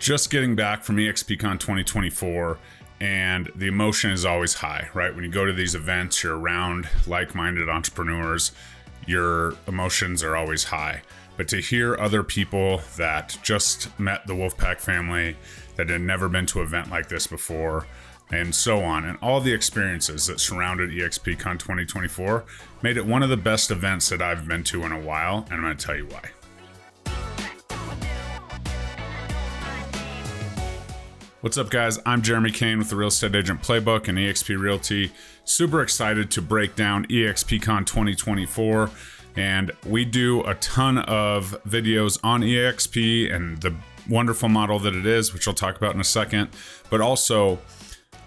just getting back from eXpCon 2024, and the emotion is always high, right? When you go to these events, you're around like-minded entrepreneurs, your emotions are always high. But to hear other people that just met the Wolfpack family, that had never been to an event like this before, and so on, and all the experiences that surrounded eXpCon 2024 made it one of the best events that I've been to in a while, and I'm going to tell you why. What's up, guys? I'm Jeremy Kane with the Real Estate Agent Playbook and eXp Realty. Super excited to break down eXpCon 2024, and we do a ton of videos on eXp and the wonderful model that it is, which I'll talk about in a second, but also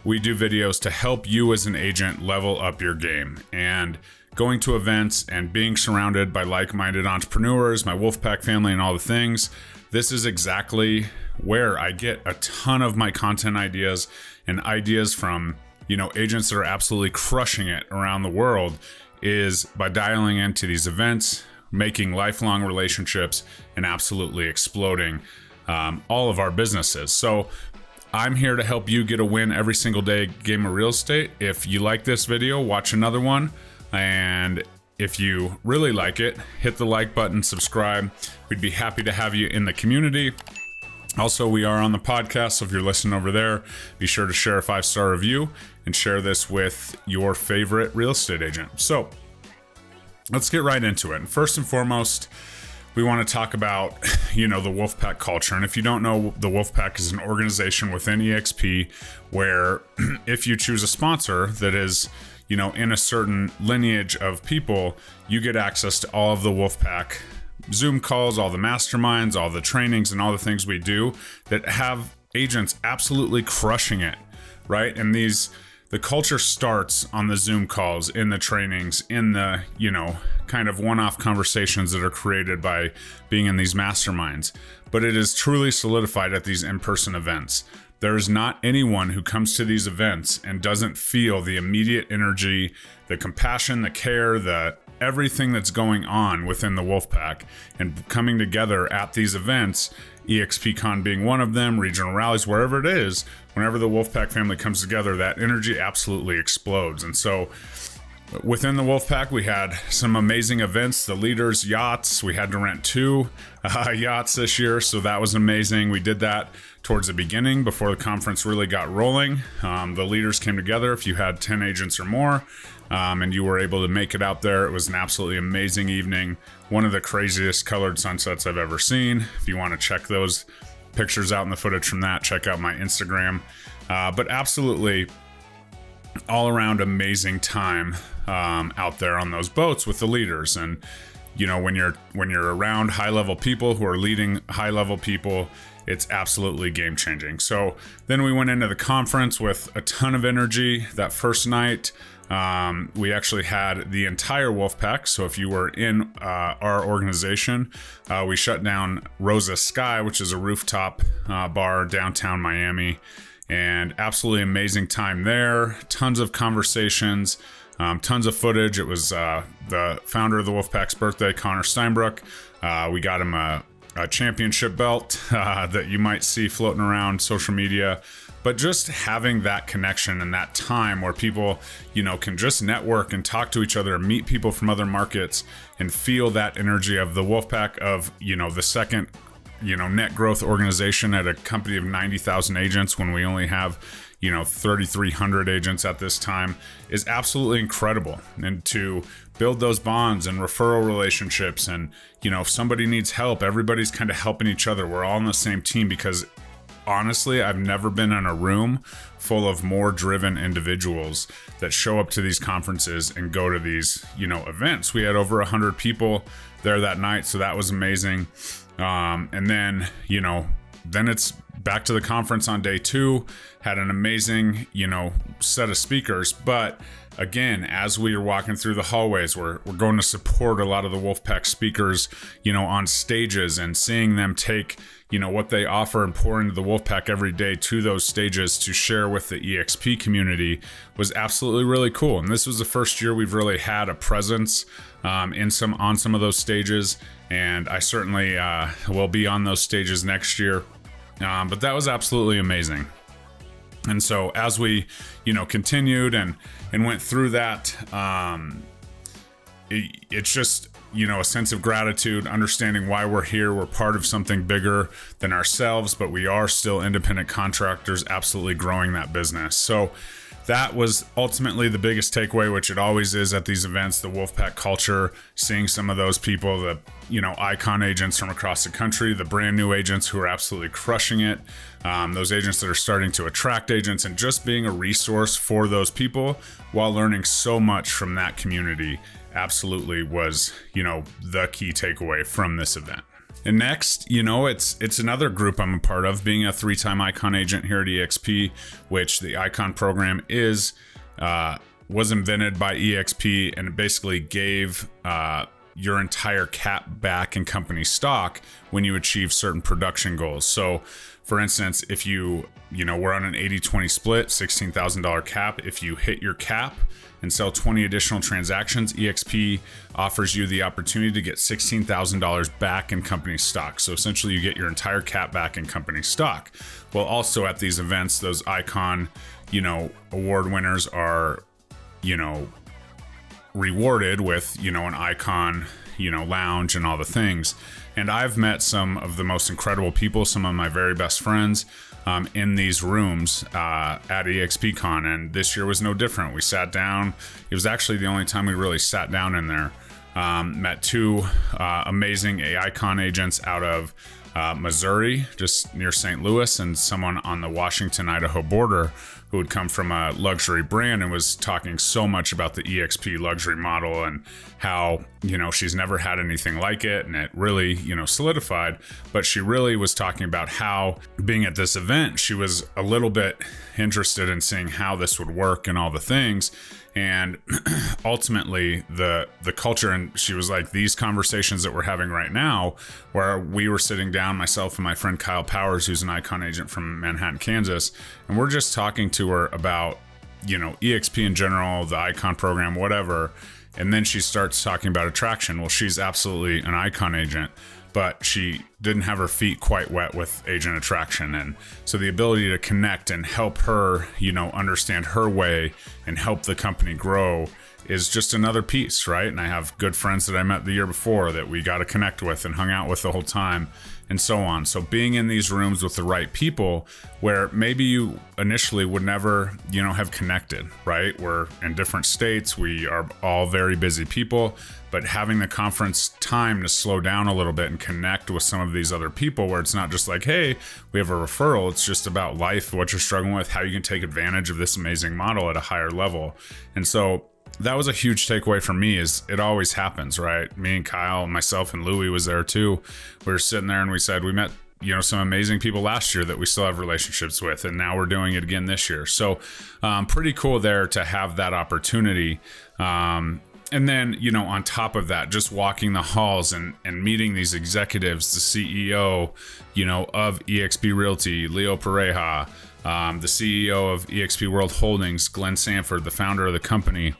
we do videos to help you as an agent level up your game. And going to events and being surrounded by like-minded entrepreneurs, my Wolfpack family and all the things, this is exactly where I get a ton of my content ideas and ideas from, agents that are absolutely crushing it around the world, is by dialing into these events, making lifelong relationships, and absolutely exploding all of our businesses. So I'm here to help you get a win every single day game of real estate. If you like this video, watch another one. And if you really like it, hit the like button, subscribe. We'd be happy to have you in the community. Also, we are on the podcast, so if you're listening over there, be sure to share a 5-star review and share this with your favorite real estate agent. So let's get right into it. And first and foremost, we want to talk about, the Wolfpack culture. And if you don't know, the Wolfpack is an organization within eXp where if you choose a sponsor that is, in a certain lineage of people, you get access to all of the Wolfpack Zoom calls, all the masterminds, all the trainings, and all the things we do that have agents absolutely crushing it, right? And the culture starts on the Zoom calls, in the trainings, in the, kind of one-off conversations that are created by being in these masterminds. But it is truly solidified at these in-person events. There is not anyone who comes to these events and doesn't feel the immediate energy, the compassion, the care, everything that's going on within the Wolfpack and coming together at these events, eXpCon being one of them, regional rallies, wherever it is, whenever the Wolfpack family comes together, that energy absolutely explodes. And so within the Wolfpack, we had some amazing events. The leaders, yachts, we had to rent 2 yachts this year, so that was amazing. We did that towards the beginning before the conference really got rolling. The leaders came together. If you had 10 agents or more, and you were able to make it out there, it was an absolutely amazing evening. One of the craziest colored sunsets I've ever seen. If you want to check those pictures out and the footage from that, check out my Instagram. But absolutely all around amazing time out there on those boats with the leaders. And when you're around high level people who are leading high level people, it's absolutely game changing. So then we went into the conference with a ton of energy. That first night, we actually had the entire Wolfpack. So if you were in our organization, we shut down Rosa Sky, which is a rooftop bar downtown Miami, and absolutely amazing time there. Tons of conversations, tons of footage. It was the founder of the Wolfpack's birthday, Connor Steinbrook. We got him a championship belt that you might see floating around social media. But just having that connection and that time where people, can just network and talk to each other and meet people from other markets and feel that energy of the Wolfpack, of, the second, net growth organization at a company of 90,000 agents when we only have, 3,300 agents at this time, is absolutely incredible. And to build those bonds and referral relationships, and, if somebody needs help, everybody's kind of helping each other. We're all on the same team, because honestly, I've never been in a room full of more driven individuals that show up to these conferences and go to these, events. We had over 100 people there that night, so that was amazing. And then, then it's back to the conference on day 2, had an amazing, set of speakers. But again, as we are walking through the hallways, we're going to support a lot of the Wolfpack speakers, on stages, and seeing them take, what they offer and pour into the Wolfpack every day to those stages to share with the eXp community was absolutely really cool. And this was the first year we've really had a presence on some of those stages. And I certainly will be on those stages next year. But that was absolutely amazing. And so as we, continued and went through that, it's just, a sense of gratitude, understanding why we're here. We're part of something bigger than ourselves, but we are still independent contractors, absolutely growing that business. So that was ultimately the biggest takeaway, which it always is at these events, the Wolfpack culture, seeing some of those people, the, icon agents from across the country, the brand new agents who are absolutely crushing it, those agents that are starting to attract agents, and just being a resource for those people while learning so much from that community absolutely was, the key takeaway from this event. And next, it's another group I'm a part of, being a 3-time icon agent here at eXp, which the icon program was invented by eXp, and it basically gave your entire cap back in company stock when you achieve certain production goals. So for instance, if we're on an 80-20 split, $16,000 cap. If you hit your cap and sell 20 additional transactions, eXp offers you the opportunity to get $16,000 back in company stock. So essentially you get your entire cap back in company stock. Well, also at these events, those icon, award winners are, rewarded with, an icon, lounge and all the things. And I've met some of the most incredible people, some of my very best friends, in these rooms at eXpCon, and this year was no different. We sat down. It was actually the only time we really sat down in there. Met two amazing icon agents out of Missouri, just near St. Louis, and someone on the Washington-Idaho border who had come from a luxury brand and was talking so much about the eXp luxury model and how, she's never had anything like it, and it really, solidified. But she really was talking about how, being at this event, she was a little bit interested in seeing how this would work and all the things. And ultimately the culture, and she was like, these conversations that we're having right now, where we were sitting down, myself and my friend Kyle Powers, who's an icon agent from Manhattan, Kansas, and we're just talking to her about, eXp in general, the icon program, whatever. And then she starts talking about attraction. Well, she's absolutely an icon agent, but she didn't have her feet quite wet with agent attraction. And so the ability to connect and help her, understand her way and help the company grow is just another piece, right? And I have good friends that I met the year before that we got to connect with and hung out with the whole time, and so on. So being in these rooms with the right people, where maybe you initially would never, have connected, right? We're in different states. We are all very busy people, but having the conference time to slow down a little bit and connect with some of these other people, where it's not just like, hey, we have a referral. It's just about life, what you're struggling with, how you can take advantage of this amazing model at a higher level. And so that was a huge takeaway for me. Is it always happens, right? Me and Kyle, myself, and Louie was there too. We were sitting there and we said we met, some amazing people last year that we still have relationships with, and now we're doing it again this year. So pretty cool there to have that opportunity. And then, on top of that, just walking the halls and meeting these executives, the CEO, of eXp Realty, Leo Pareja, the CEO of eXp World Holdings, Glenn Sanford, the founder of the company,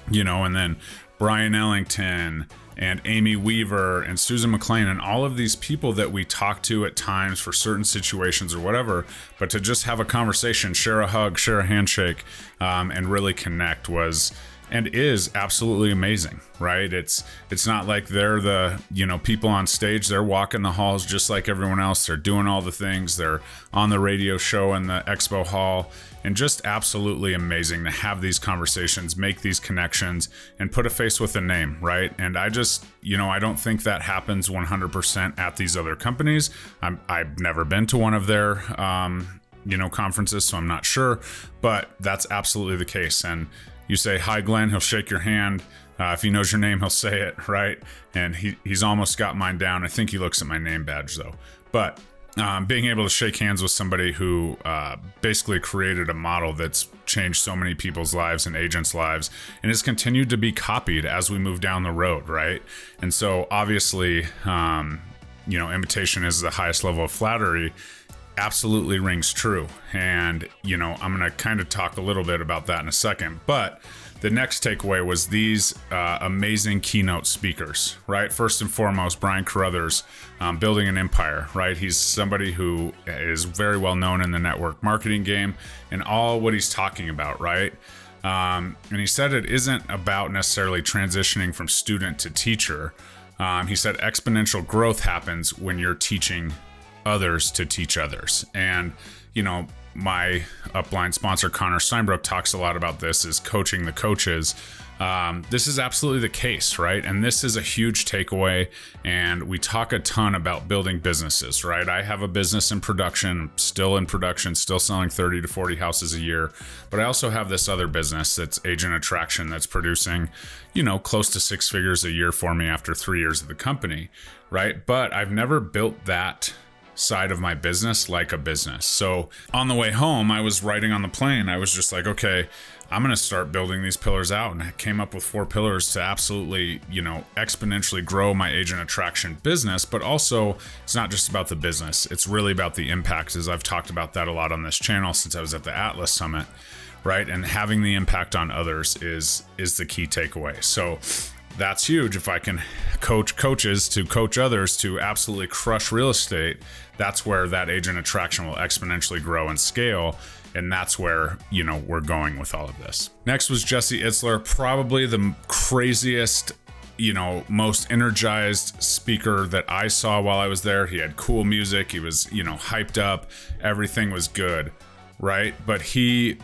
and then Brian Ellington and Amy Weaver and Susan McLean, and all of these people that we talk to at times for certain situations or whatever, but to just have a conversation, share a hug, share a handshake, and really connect was and is absolutely amazing, right? It's not like they're the, people on stage. They're walking the halls just like everyone else. They're doing all the things. They're on the radio show in the expo hall, and just absolutely amazing to have these conversations, make these connections, and put a face with a name, right? And I just, I don't think that happens 100% at these other companies. I've never been to one of their, conferences, so I'm not sure, but that's absolutely the case. And you say, hi, Glenn, he'll shake your hand. If he knows your name, he'll say it, right? And he's almost got mine down. I think he looks at my name badge, though. But being able to shake hands with somebody who basically created a model that's changed so many people's lives and agents' lives, and has continued to be copied as we move down the road, right? And so obviously, imitation is the highest level of flattery. Absolutely rings true. And, I'm going to kind of talk a little bit about that in a second. But the next takeaway was these amazing keynote speakers, right? First and foremost, Brian Carruthers, building an empire, right? He's somebody who is very well known in the network marketing game and all what he's talking about, right? And he said it isn't about necessarily transitioning from student to teacher. He said exponential growth happens when you're teaching others to teach others. And, you know, my upline sponsor, Connor Steinbrook, talks a lot about this, is coaching the coaches. This is absolutely the case, right? And this is a huge takeaway. And we talk a ton about building businesses, right? I have a business in production, still in production, still selling 30 to 40 houses a year. But I also have this other business that's Agent Attraction that's producing, you know, close to 6 figures a year for me after 3 years of the company, right? But I've never built that side of my business like a business. So on the way home, I was writing on the plane. I was just like, okay, I'm going to start building these pillars out. And I came up with 4 pillars to absolutely, you know, exponentially grow my Agent Attraction business. But also, it's not just about the business. It's really about the impact, as I've talked about that a lot on this channel since I was at the Atlas Summit, right? And having the impact on others is the key takeaway. So that's huge. If I can coach coaches to coach others to absolutely crush real estate, that's where that Agent Attraction will exponentially grow and scale. And that's where, you know, we're going with all of this. Next was Jesse Itzler, probably the craziest, you know, most energized speaker that I saw while I was there. He had cool music. He was, you know, hyped up. Everything was good, right? But he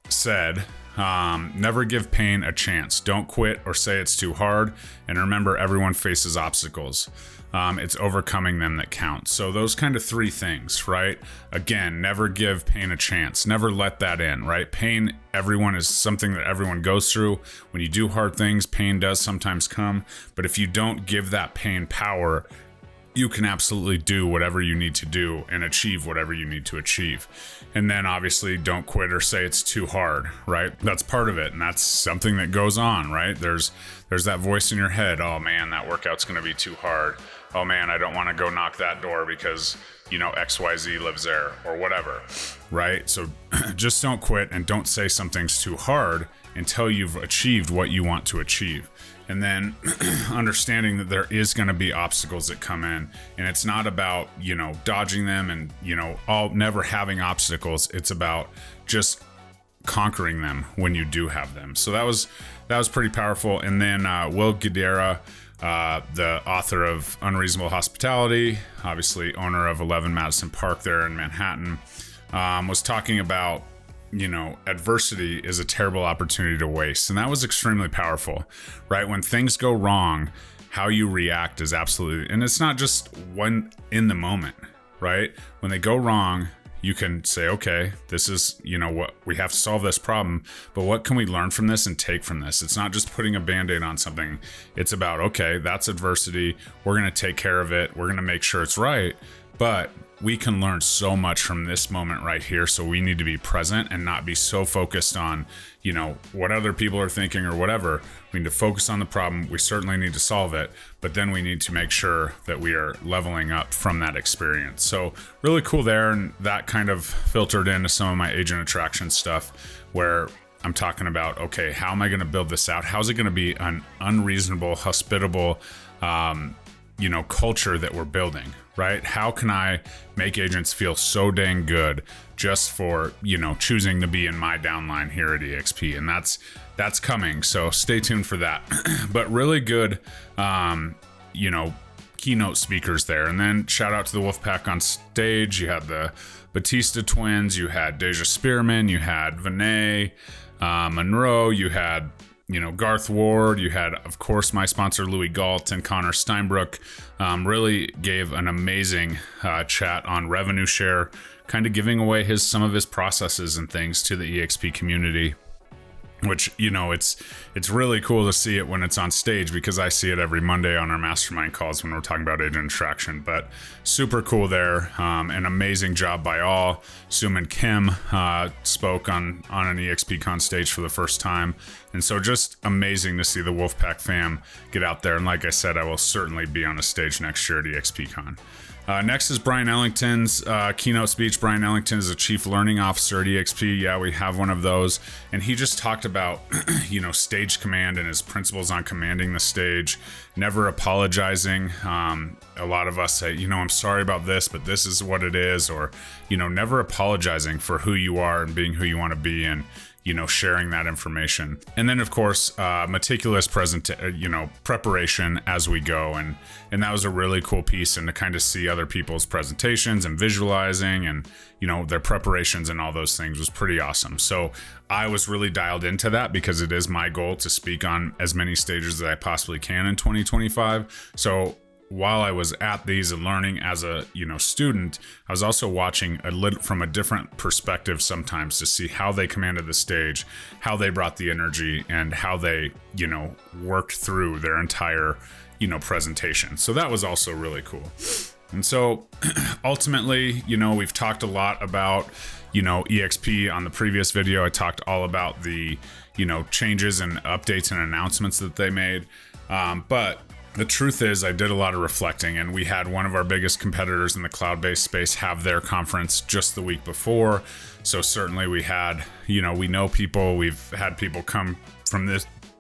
said, never give pain a chance. Don't quit or say it's too hard. And remember, everyone faces obstacles. It's overcoming them that counts. So those kind of 3 things, right? Again, never give pain a chance. Never let that in, right? Pain, everyone is something that everyone goes through. When you do hard things, pain does sometimes come. But if you don't give that pain power, you can absolutely do whatever you need to do and achieve whatever you need to achieve. And then obviously don't quit or say it's too hard, right? That's part of it. And that's something that goes on, right? There's that voice in your head. Oh man, that workout's going to be too hard. Oh man, I don't want to go knock that door because, you know, XYZ lives there or whatever, right? So just don't quit and don't say something's too hard until you've achieved what you want to achieve. And then understanding that there is going to be obstacles that come in, and it's not about, you know, dodging them and, you know, never having obstacles. It's about just conquering them when you do have them. So that was pretty powerful. And then Will Guidara, the author of Unreasonable Hospitality, obviously owner of 11 Madison Park there in Manhattan, was talking about, you know, adversity is a terrible opportunity to waste. And that was extremely powerful, right? When things go wrong, how you react is absolutely, and it's not just when in the moment, right? When they go wrong, you can say, okay, this is, you know, what we have to solve this problem, but what can we learn from this and take from this? It's not just putting a Band-Aid on something. It's about, okay, that's adversity. We're going to take care of it. We're going to make sure it's right. But we can learn so much from this moment right here. So we need to be present and not be so focused on, you know, what other people are thinking or whatever. We need to focus on the problem. We certainly need to solve it, but then we need to make sure that we are leveling up from that experience. So really cool there. And that kind of filtered into some of my Agent Attraction stuff where I'm talking about, okay, how am I going to build this out? How's it going to be an unreasonable, hospitable, you know, culture that we're building, right? How can I make agents feel so dang good just for, you know, choosing to be in my downline here at eXp? And that's coming. So stay tuned for that. But really good, you know, keynote speakers there. And then shout out to the Wolfpack on stage. You had the Batista twins, you had Deja Spearman, you had Vinay, Monroe, you had, you know, Garth Ward, you had, of course, my sponsor, Louis Galt and Connor Steinbrook. Really gave an amazing chat on revenue share, kind of giving away some of his processes and things to the eXp community, which, you know, it's really cool to see it when it's on stage because I see it every Monday on our mastermind calls when we're talking about agent attraction. But super cool there. An amazing job by all. Suman Kim spoke on an eXpCon stage for the first time. And so just amazing to see the Wolfpack fam get out there. And like I said, I will certainly be on a stage next year at eXpCon. Next is Brian Ellington's keynote speech. Brian Ellington is a chief learning officer at eXp. Yeah, we have one of those. And he just talked about, stage command and his principles on commanding the stage, never apologizing. A lot of us say, I'm sorry about this, but this is what it is. Or, never apologizing for who you are and being who you want to be, and sharing that information. And then, of course, meticulous preparation as we go. And that was a really cool piece, and to kind of see other people's presentations and visualizing and, their preparations and all those things was pretty awesome. So I was really dialed into that because it is my goal to speak on as many stages as I possibly can in 2025. So while I was at these and learning as a student, I was also watching from a different perspective sometimes to see how they commanded the stage, how they brought the energy, and how they worked through their entire presentation. So that was also really cool. And so ultimately, we've talked a lot about eXp on the previous video. I talked all about the changes and updates and announcements that they made, but the truth is, I did a lot of reflecting, and we had one of our biggest competitors in the cloud-based space have their conference just the week before. So certainly we had, we know people, we've had people come from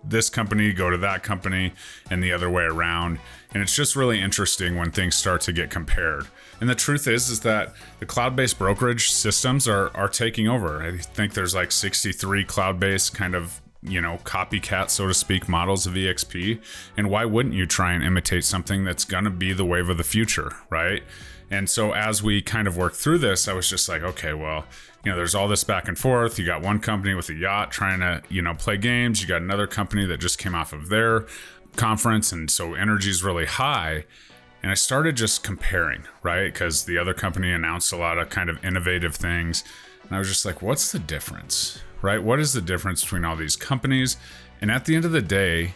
this company, go to that company, and the other way around. And it's just really interesting when things start to get compared. And the truth is that the cloud-based brokerage systems are taking over. I think there's like 63 cloud-based kind of copycat, so to speak, models of eXp. And why wouldn't you try and imitate something that's going to be the wave of the future, right? And so as we kind of work through this, I was just like, okay, well, there's all this back and forth. You got one company with a yacht trying to, play games. You got another company that just came off of their conference. And so energy's really high. And I started just comparing, right? Because the other company announced a lot of kind of innovative things. And I was just like, what's the difference? Right? What is the difference between all these companies? And at the end of the day,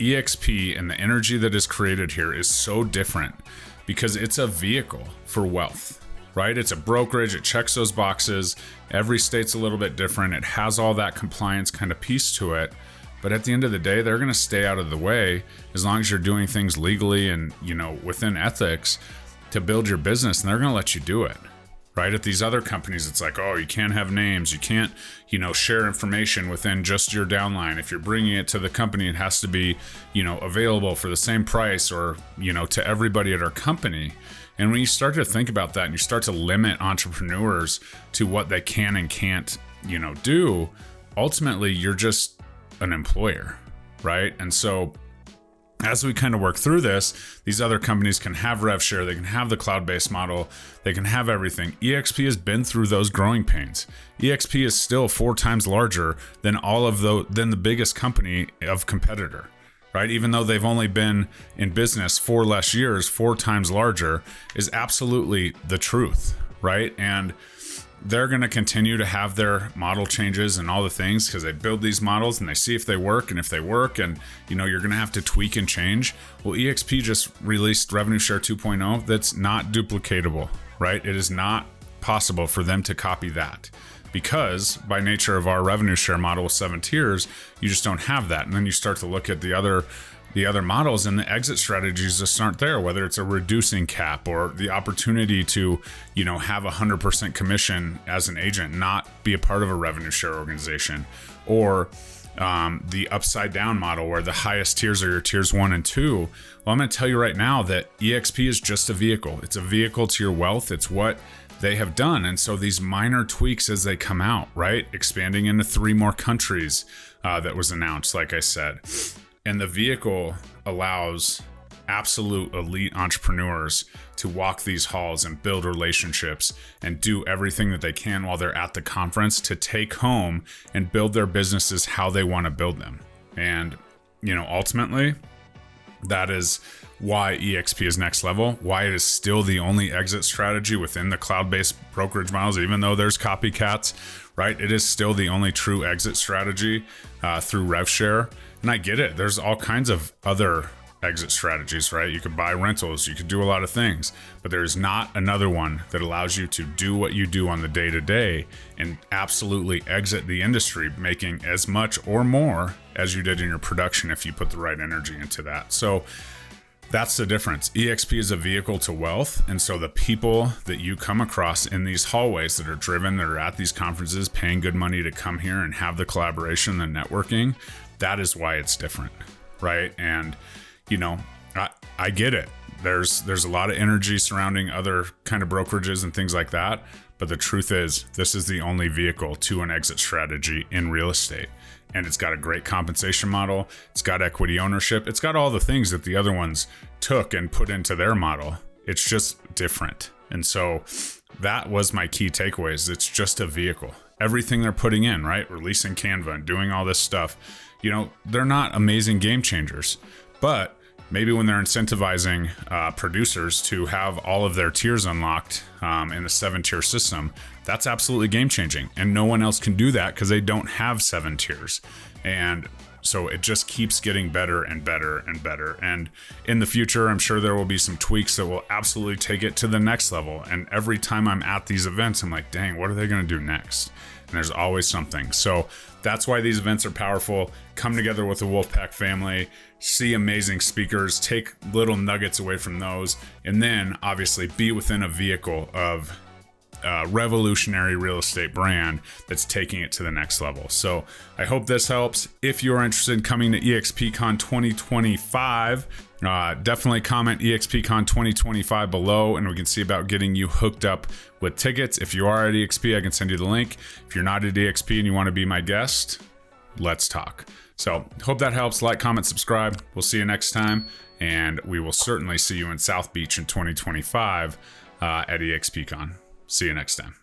eXp and the energy that is created here is so different because it's a vehicle for wealth, right? It's a brokerage. It checks those boxes. Every state's a little bit different. It has all that compliance kind of piece to it. But at the end of the day, they're going to stay out of the way as long as you're doing things legally and, within ethics to build your business, and they're going to let you do it. Right? At these other companies, it's like, oh, you can't have names. You can't, share information within just your downline. If you're bringing it to the company, it has to be, available for the same price or, to everybody at our company. And when you start to think about that and you start to limit entrepreneurs to what they can and can't, do, ultimately, you're just an employer, right? And so as we kind of work through this, these other companies can have rev share, they can have the cloud-based model, they can have everything. eXp has been through those growing pains. eXp is still 4 times larger than the biggest company of competitor, right? Even though they've only been in business 4 less years, 4 times larger is absolutely the truth, right? And they're going to continue to have their model changes and all the things because they build these models and they see if they work, and if they work, and you're going to have to tweak and change. Well, eXp just released Revenue Share 2.0 that's not duplicatable, right? It is not possible for them to copy that because by nature of our revenue share model with 7 tiers, you just don't have that. And then you start to look at the other models, and the exit strategies just aren't there, whether it's a reducing cap or the opportunity to, have 100% commission as an agent, not be a part of a revenue share organization, or the upside down model where the highest tiers are your tiers 1 and 2. Well, I'm going to tell you right now that eXp is just a vehicle. It's a vehicle to your wealth. It's what they have done. And so these minor tweaks as they come out, right? Expanding into 3 more countries that was announced, like I said. And the vehicle allows absolute elite entrepreneurs to walk these halls and build relationships and do everything that they can while they're at the conference to take home and build their businesses how they want to build them. And, ultimately, that is why eXp is next level, why it is still the only exit strategy within the cloud-based brokerage models, even though there's copycats, right? It is still the only true exit strategy through rev share. And I get it. There's all kinds of other exit strategies, right? You could buy rentals, you could do a lot of things, but there's not another one that allows you to do what you do on the day-to-day and absolutely exit the industry, making as much or more as you did in your production if you put the right energy into that. So That's the difference. eXp is a vehicle to wealth. And so the people that you come across in these hallways that are driven, that are at these conferences, paying good money to come here and have the collaboration, the networking, that is why it's different, right? And, you know, I get it. There's a lot of energy surrounding other kind of brokerages and things like that. But the truth is, this is the only vehicle to an exit strategy in real estate. And it's got a great compensation model. It's got equity ownership. It's got all the things that the other ones took and put into their model. It's just different. And so that was my key takeaways. It's just a vehicle. Everything they're putting in, right? Releasing Canva and doing all this stuff, you know, they're not amazing game changers. But maybe when they're incentivizing producers to have all of their tiers unlocked in the 7-tier system, that's absolutely game changing. And no one else can do that because they don't have 7 tiers. And so it just keeps getting better and better and better. And in the future, I'm sure there will be some tweaks that will absolutely take it to the next level. And every time I'm at these events, I'm like, dang, what are they going to do next? And there's always something. So that's why these events are powerful. Come together with the Wolfpack family, see amazing speakers, take little nuggets away from those, and then obviously be within a vehicle of a revolutionary real estate brand that's taking it to the next level. So I hope this helps. If you're interested in coming to eXpCon 2025, definitely comment eXpCon 2025 below and we can see about getting you hooked up with tickets. If you are at eXp, I can send you the link. If you're not at eXp and you want to be my guest, let's talk. So hope that helps. Like, comment, subscribe. We'll see you next time. And we will certainly see you in South Beach in 2025 at eXpCon. See you next time.